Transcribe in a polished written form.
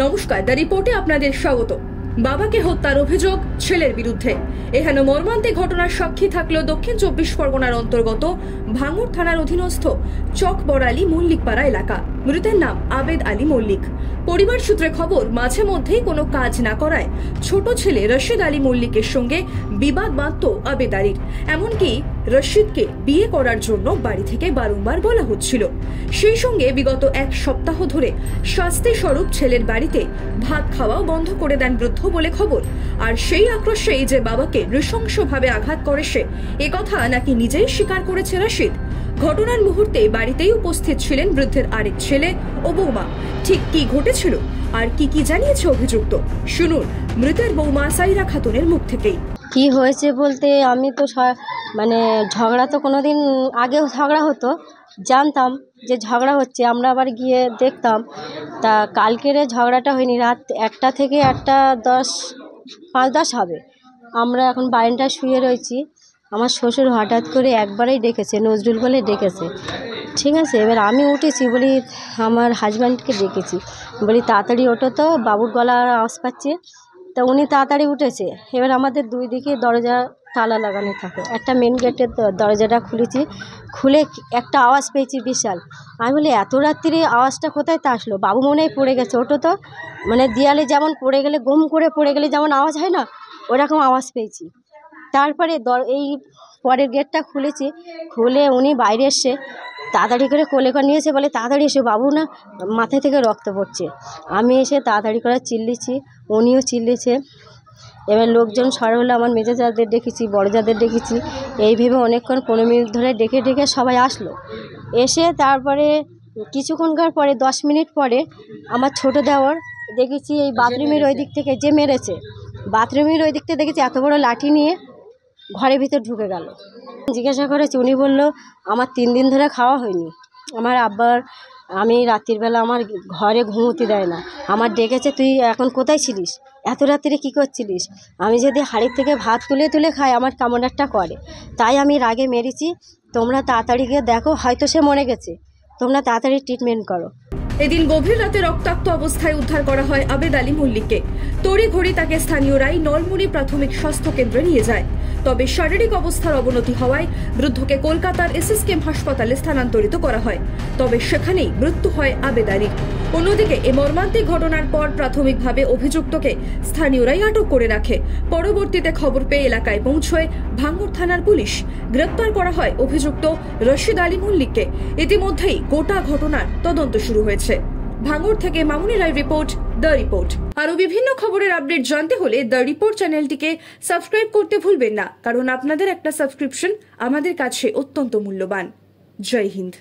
নমস্কার, দ্য রিপোর্টে আপনাদের স্বাগত। বাবাকে হত্যার অভিযোগ ছেলের বিরুদ্ধে। এহেন মর্মান্তিক ঘটনার সাক্ষী থাকলো দক্ষিণ 24 পরগনার অন্তর্গত ভাঙড় থানার অধীনস্থ চকবড়ালি মল্লিকপাড়া এলাকা। মৃতের নাম আবেদ আলী মল্লিক। পরিবার সূত্রে খবর, মাঝে মধ্যেই কোনো কাজ না করায় ছোট ছেলে রশিদ আলী মল্লিকের সঙ্গে বিবাদ বাঁধত আবেদ আলীর। এমনকি রশিদকে বিয়ে করার জন্য বাড়ি থেকে বারংবার বলা হচ্ছিল। সেই সঙ্গে বিগত এক সপ্তাহ ধরে শাস্তি স্বরূপ ছেলের বাড়িতে ভাত খাওয়াও বন্ধ করে দেন বৃদ্ধ বলে খবর। আর সেই আক্রোশেই যে বাবাকে নৃশংসভাবে আঘাত করে সে, একথা নাকি নিজেই স্বীকার করেছে রশিদ। ঘটনার মুহূর্তে বাড়িতেই উপস্থিত ছিলেন বৃদ্ধের আরেক ছেলে ও বৌমা। ঠিক কি ঘটেছিল আর কি জানিয়েছে অভিযুক্ত, শুনুন মৃতের বৌমা সাইরা খাতুনের মুখ থেকেই। কি হয়েছে বলতে, আমি তো মানে ঝগড়া তো কোনোদিন আগেও ঝগড়া হতো, জানতাম যে ঝগড়া হচ্ছে, আমরা আবার গিয়ে দেখতাম। তা কালকের ঝগড়াটা হয়নি, রাত 1টা থেকে 1:10, 5:10 হবে। আমরা এখন বারান্দায় শুয়ে রয়েছি। আমার শ্বশুর হঠাৎ করে একবারেই ডেকেছে, নজরুল বলে ডেকেছে, ঠিক আছে। এবার আমি উঠেছি, বলি আমার হাজব্যান্ডকে ডেকেছি, বলি তাড়াতাড়ি ওঠো তো, বাবুর গলার আওয়াজ পাচ্ছে। তা উনি তাড়াতাড়ি উঠেছে। এবার আমাদের দুই দিকে দরজা তালা লাগানো থাকে। একটা মেন গেটের দরজাটা খুলেছি, খুলে একটা আওয়াজ পেয়েছি বিশাল। আমি বলি এত রাত্রিরে আওয়াজটা কোথায় তা আসলো, বাবু মনে হয় পড়ে গেছে, ওঠো তো। মানে দেয়ালে যেমন পড়ে গেলে, গম করে পড়ে গেলে যেমন আওয়াজ হয় না, ওরকম আওয়াজ পেয়েছি। তারপরে এই পরের গেটটা খুলেছি, খুলে উনি বাইরে এসে তাড়াতাড়ি করে কোলে করে নিয়েছে, বলে তাড়াতাড়ি এসে, বাবু না মাথা থেকে রক্ত পড়ছে। আমি এসে তাড়াতাড়ি করে চিল্লিছি, উনিও চিল্লিছে। এবার লোকজন সরে হলো, আমার মেজো যাদের ডেকেছি, বড় যাদের ডেকেছি, এই ভেবে অনেকক্ষণ 15 মিনিট ধরে ডেকে সবাই আসলো। এসে তারপরে কিছুক্ষণকার পরে 10 মিনিট পরে আমার ছোটো দেওর দেখেছি এই বাথরুমের ওই দিক থেকে যে মেরেছে, বাথরুমের ওই দিক থেকে দেখেছি এত বড় লাঠি নিয়ে ঘরের ভিতর ঢুকে গেল। জিজ্ঞাসা করেছি, উনি বলল আমার 3 দিন ধরে খাওয়া হয়নি, আমার আব্বার, আমি রাত্রিবেলা আমার ঘরে ঘুমোতে দেয় না, আমার ডেকেছে, তুই এখন কোথায় ছিলিস, এত রাত্রে কী করছিলিস। আমি যদি হাড়ির থেকে ভাত তুলে খাই আমার কেমন একটা করে, তাই আমি রাগে মেরেছি। তোমরা তাড়াতাড়ি গিয়ে দেখো, হয়তো সে মরে গেছে, তোমরা তাড়াতাড়ি ট্রিটমেন্ট করো। এদিন গভীর রাতে রক্তাক্ত অবস্থায় উদ্ধার করা হয় আবেদ আলী মল্লিককে। তড়িঘড়ি তাকে স্থানীয়রাই নলমুড়ি প্রাথমিক স্বাস্থ্য কেন্দ্রে নিয়ে যায়। তবে শারীরিক অবস্থার অবনতি হওয়ায় বৃদ্ধকে কলকাতার এসএসকেএম হাসপাতালে স্থানান্তরিত করা হয়। তবে সেখানেই মৃত্যু হয় আবেদ আলীর। অন্যদিকে এই মর্মান্তিক ঘটনার পর প্রাথমিকভাবে অভিযুক্তকে স্থানীয়রাই আটক করে রাখে। পরবর্তীতে খবর পেয়ে এলাকায় পৌঁছয় ভাঙড় থানার পুলিশ। গ্রেপ্তার করা হয় অভিযুক্ত রশিদ আলী মল্লিককে। ইতিমধ্যেই গোটা ঘটনার তদন্ত শুরু হয়েছে। ভাঙড় থেকে মামুনি রায় রিপোর্ট, দ্য রিপোর্ট। আরো বিভিন্ন খবরের আপডেট জানতে হলে দ্য রিপোর্ট চ্যানেলটিকে সাবস্ক্রাইব করতে ভুলবেন না, কারণ আপনাদের একটা সাবস্ক্রিপশন আমাদের কাছে অত্যন্ত মূল্যবান। জয় হিন্দ।